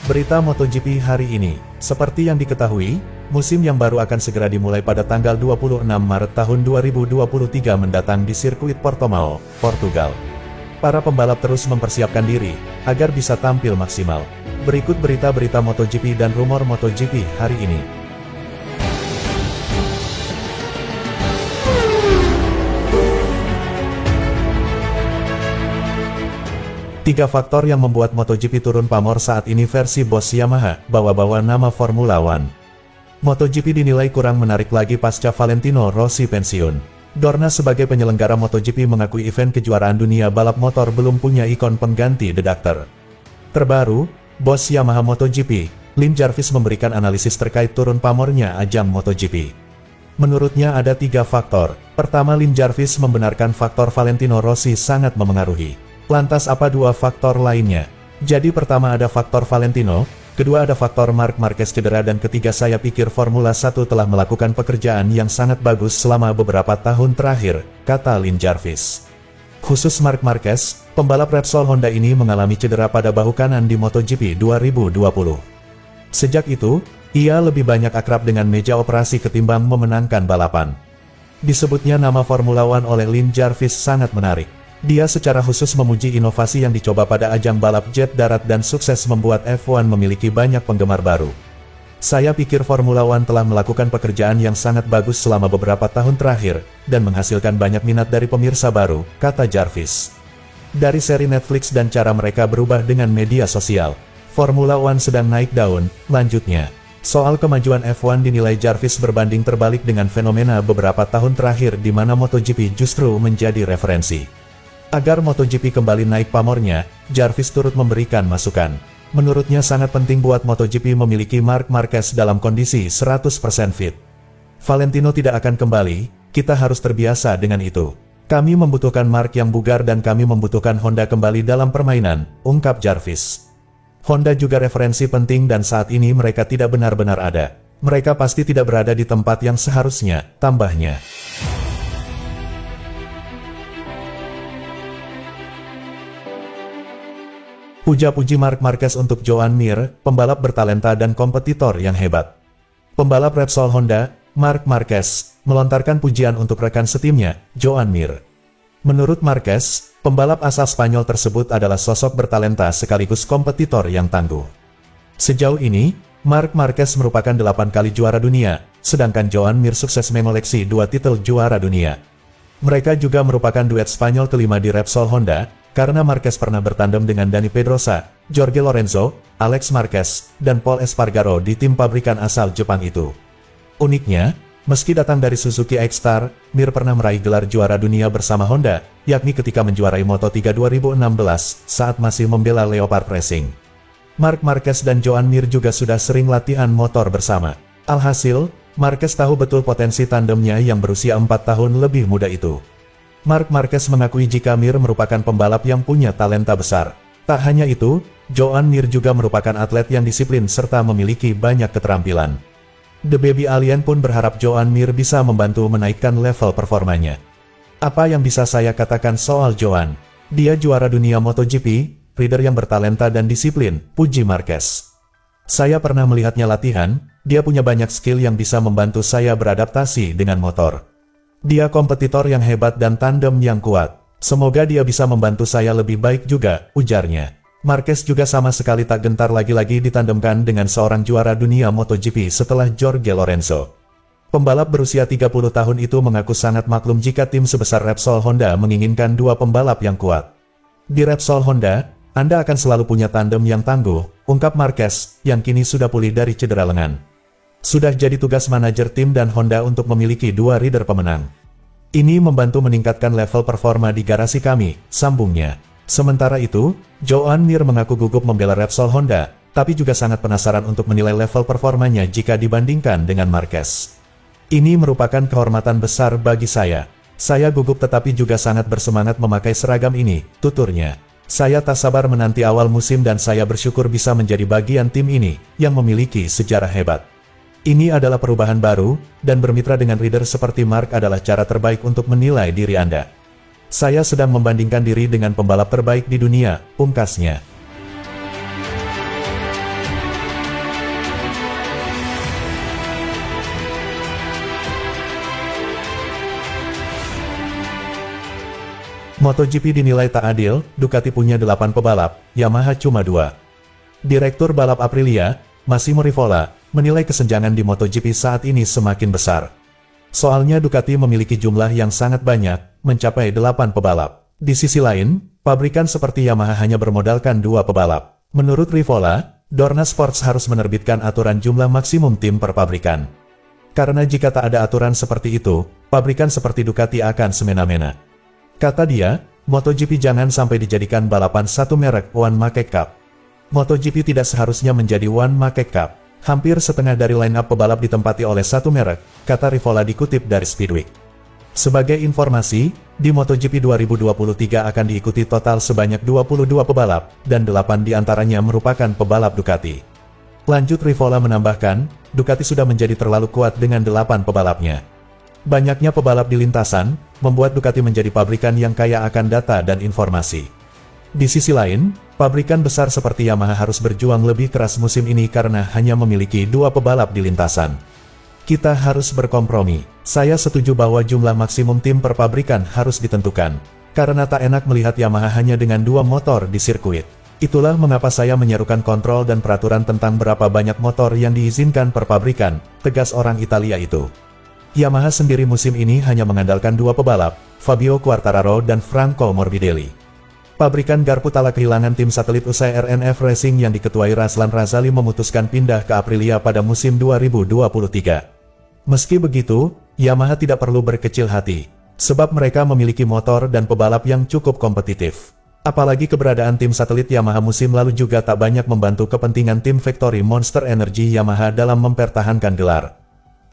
Berita MotoGP hari ini, seperti yang diketahui, musim yang baru akan segera dimulai pada tanggal 26 Maret tahun 2023 mendatang di sirkuit Portimao, Portugal. Para pembalap terus mempersiapkan diri, agar bisa tampil maksimal. Berikut berita-berita MotoGP dan rumor MotoGP hari ini. Tiga faktor yang membuat MotoGP turun pamor saat ini versi bos Yamaha, bawa-bawa nama Formula One. MotoGP dinilai kurang menarik lagi pasca Valentino Rossi pensiun. Dorna sebagai penyelenggara MotoGP mengakui event kejuaraan dunia balap motor belum punya ikon pengganti The Doctor. Terbaru, bos Yamaha MotoGP, Lin Jarvis memberikan analisis terkait turun pamornya ajang MotoGP. Menurutnya ada tiga faktor. Pertama, Lin Jarvis membenarkan faktor Valentino Rossi sangat memengaruhi. Lantas apa dua faktor lainnya? Jadi pertama ada faktor Valentino, kedua ada faktor Marc Marquez cedera dan ketiga saya pikir Formula 1 telah melakukan pekerjaan yang sangat bagus selama beberapa tahun terakhir, kata Lin Jarvis. Khusus Marc Marquez, pembalap Repsol Honda ini mengalami cedera pada bahu kanan di MotoGP 2020. Sejak itu, ia lebih banyak akrab dengan meja operasi ketimbang memenangkan balapan. Disebutnya nama Formula One oleh Lin Jarvis sangat menarik. Dia secara khusus memuji inovasi yang dicoba pada ajang balap jet darat dan sukses membuat F1 memiliki banyak penggemar baru. Saya pikir Formula One telah melakukan pekerjaan yang sangat bagus selama beberapa tahun terakhir, dan menghasilkan banyak minat dari pemirsa baru, kata Jarvis. Dari seri Netflix dan cara mereka berubah dengan media sosial, Formula One sedang naik daun, lanjutnya. Soal kemajuan F1 dinilai Jarvis berbanding terbalik dengan fenomena beberapa tahun terakhir di mana MotoGP justru menjadi referensi. Agar MotoGP kembali naik pamornya, Jarvis turut memberikan masukan. Menurutnya sangat penting buat MotoGP memiliki Marc Marquez dalam kondisi 100% fit. Valentino tidak akan kembali, kita harus terbiasa dengan itu. Kami membutuhkan Marc yang bugar dan kami membutuhkan Honda kembali dalam permainan, ungkap Jarvis. Honda juga referensi penting dan saat ini mereka tidak benar-benar ada. Mereka pasti tidak berada di tempat yang seharusnya, tambahnya. Puja-puji Marc Marquez untuk Joan Mir, pembalap bertalenta dan kompetitor yang hebat. Pembalap Repsol Honda, Marc Marquez, melontarkan pujian untuk rekan setimnya, Joan Mir. Menurut Marquez, pembalap asal Spanyol tersebut adalah sosok bertalenta sekaligus kompetitor yang tangguh. Sejauh ini, Marc Marquez merupakan 8 kali juara dunia, sedangkan Joan Mir sukses mengoleksi 2 titel juara dunia. Mereka juga merupakan duet Spanyol kelima di Repsol Honda, karena Marquez pernah bertandem dengan Dani Pedrosa, Jorge Lorenzo, Alex Marquez, dan Pol Espargaro di tim pabrikan asal Jepang itu. Uniknya, meski datang dari Suzuki X-Star, Mir pernah meraih gelar juara dunia bersama Honda, yakni ketika menjuarai Moto3 2016 saat masih membela Leopard Racing. Marc Marquez dan Joan Mir juga sudah sering latihan motor bersama. Alhasil, Marquez tahu betul potensi tandemnya yang berusia 4 tahun lebih muda itu. Marc Marquez mengakui jika Mir merupakan pembalap yang punya talenta besar. Tak hanya itu, Joan Mir juga merupakan atlet yang disiplin serta memiliki banyak keterampilan. The Baby Alien pun berharap Joan Mir bisa membantu menaikkan level performanya. Apa yang bisa saya katakan soal Joan? Dia juara dunia MotoGP, rider yang bertalenta dan disiplin, puji Marquez. Saya pernah melihatnya latihan, dia punya banyak skill yang bisa membantu saya beradaptasi dengan motor. Dia kompetitor yang hebat dan tandem yang kuat. Semoga dia bisa membantu saya lebih baik juga, ujarnya. Marquez juga sama sekali tak gentar lagi-lagi ditandemkan dengan seorang juara dunia MotoGP setelah Jorge Lorenzo. Pembalap berusia 30 tahun itu mengaku sangat maklum jika tim sebesar Repsol Honda menginginkan dua pembalap yang kuat. Di Repsol Honda, Anda akan selalu punya tandem yang tangguh, ungkap Marquez, yang kini sudah pulih dari cedera lengan. Sudah jadi tugas manajer tim dan Honda untuk memiliki dua rider pemenang. Ini membantu meningkatkan level performa di garasi kami, sambungnya. Sementara itu, Joan Mir mengaku gugup membela Repsol Honda, tapi juga sangat penasaran untuk menilai level performanya jika dibandingkan dengan Marquez. Ini merupakan kehormatan besar bagi saya. Saya gugup tetapi juga sangat bersemangat memakai seragam ini, tuturnya. Saya tak sabar menanti awal musim dan saya bersyukur bisa menjadi bagian tim ini, yang memiliki sejarah hebat. Ini adalah perubahan baru, dan bermitra dengan rider seperti Marc adalah cara terbaik untuk menilai diri Anda. Saya sedang membandingkan diri dengan pembalap terbaik di dunia, pungkasnya. MotoGP dinilai tak adil, Ducati punya 8 pebalap, Yamaha cuma 2. Direktur balap Aprilia, Massimo Rivola, menilai kesenjangan di MotoGP saat ini semakin besar. Soalnya Ducati memiliki jumlah yang sangat banyak, mencapai 8 pebalap. Di sisi lain, pabrikan seperti Yamaha hanya bermodalkan 2 pebalap. Menurut Rivola, Dorna Sports harus menerbitkan aturan jumlah maksimum tim per pabrikan. Karena jika tak ada aturan seperti itu, pabrikan seperti Ducati akan semena-mena. Kata dia, MotoGP jangan sampai dijadikan balapan satu merek One Make Cup. MotoGP tidak seharusnya menjadi One Make Cup. Hampir setengah dari line-up pebalap ditempati oleh satu merek, kata Rivola dikutip dari Speedweek. Sebagai informasi, di MotoGP 2023 akan diikuti total sebanyak 22 pebalap, dan 8 diantaranya merupakan pebalap Ducati. Lanjut Rivola menambahkan, Ducati sudah menjadi terlalu kuat dengan 8 pebalapnya. Banyaknya pebalap di lintasan, membuat Ducati menjadi pabrikan yang kaya akan data dan informasi. Di sisi lain, pabrikan besar seperti Yamaha harus berjuang lebih keras musim ini karena hanya memiliki 2 pebalap di lintasan. Kita harus berkompromi. Saya setuju bahwa jumlah maksimum tim per pabrikan harus ditentukan. Karena tak enak melihat Yamaha hanya dengan 2 motor di sirkuit. Itulah mengapa saya menyerukan kontrol dan peraturan tentang berapa banyak motor yang diizinkan per pabrikan, tegas orang Italia itu. Yamaha sendiri musim ini hanya mengandalkan 2 pebalap, Fabio Quartararo dan Franco Morbidelli. Pabrikan Garputala kehilangan tim satelit usai RNF Racing yang diketuai Razlan Razali memutuskan pindah ke Aprilia pada musim 2023. Meski begitu, Yamaha tidak perlu berkecil hati, sebab mereka memiliki motor dan pebalap yang cukup kompetitif. Apalagi keberadaan tim satelit Yamaha musim lalu juga tak banyak membantu kepentingan tim Factory Monster Energy Yamaha dalam mempertahankan gelar.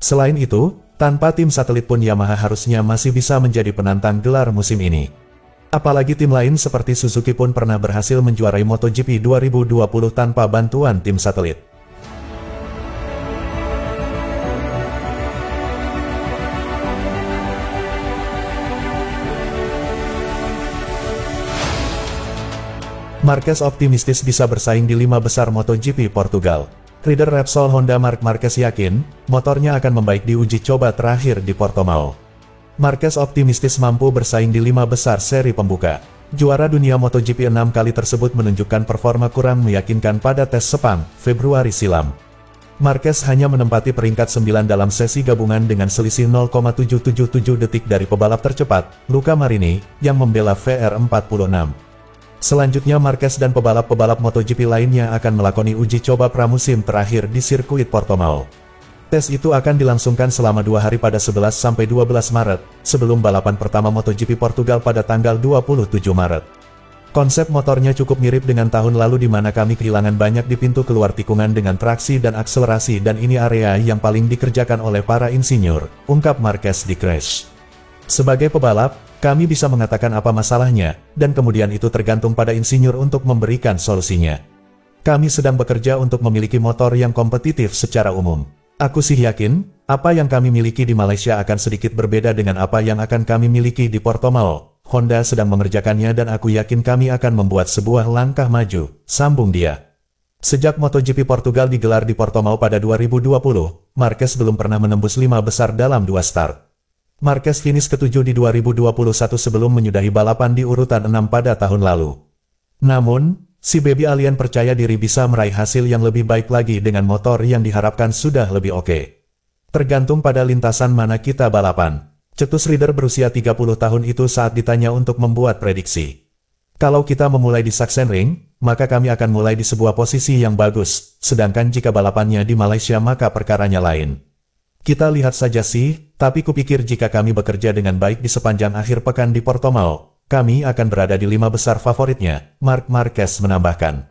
Selain itu, tanpa tim satelit pun Yamaha harusnya masih bisa menjadi penantang gelar musim ini. Apalagi tim lain seperti Suzuki pun pernah berhasil menjuarai MotoGP 2020 tanpa bantuan tim satelit. Marquez optimistis bisa bersaing di 5 besar MotoGP Portugal. Rider Repsol Honda Marc Marquez yakin, motornya akan membaik di uji coba terakhir di Portimao. Marquez optimistis mampu bersaing di 5 besar seri pembuka. Juara dunia MotoGP 6 kali tersebut menunjukkan performa kurang meyakinkan pada tes Sepang, Februari silam. Marquez hanya menempati peringkat 9 dalam sesi gabungan dengan selisih 0,777 detik dari pebalap tercepat, Luca Marini, yang membela VR46. Selanjutnya Marquez dan pebalap-pebalap MotoGP lainnya akan melakoni uji coba pramusim terakhir di sirkuit Portimao. Tes itu akan dilangsungkan selama 2 hari pada 11–12 Maret, sebelum balapan pertama MotoGP Portugal pada tanggal 27 Maret. Konsep motornya cukup mirip dengan tahun lalu di mana kami kehilangan banyak di pintu keluar tikungan dengan traksi dan akselerasi dan ini area yang paling dikerjakan oleh para insinyur, ungkap Marquez di Crash. Sebagai pebalap, kami bisa mengatakan apa masalahnya, dan kemudian itu tergantung pada insinyur untuk memberikan solusinya. Kami sedang bekerja untuk memiliki motor yang kompetitif secara umum. Aku sih yakin, apa yang kami miliki di Malaysia akan sedikit berbeda dengan apa yang akan kami miliki di Portimao. Honda sedang mengerjakannya dan aku yakin kami akan membuat sebuah langkah maju, sambung dia. Sejak MotoGP Portugal digelar di Portimao pada 2020, Marquez belum pernah menembus 5 besar dalam 2 start. Marquez finish ke-7 di 2021 sebelum menyudahi balapan di urutan 6 pada tahun lalu. Namun, si baby alien percaya diri bisa meraih hasil yang lebih baik lagi dengan motor yang diharapkan sudah lebih oke. Tergantung pada lintasan mana kita balapan. Cetus rider berusia 30 tahun itu saat ditanya untuk membuat prediksi. Kalau kita memulai di Sachsenring, maka kami akan mulai di sebuah posisi yang bagus, sedangkan jika balapannya di Malaysia maka perkaranya lain. Kita lihat saja sih, tapi kupikir jika kami bekerja dengan baik di sepanjang akhir pekan di Portimao, kami akan berada di 5 besar favoritnya, Marc Marquez menambahkan.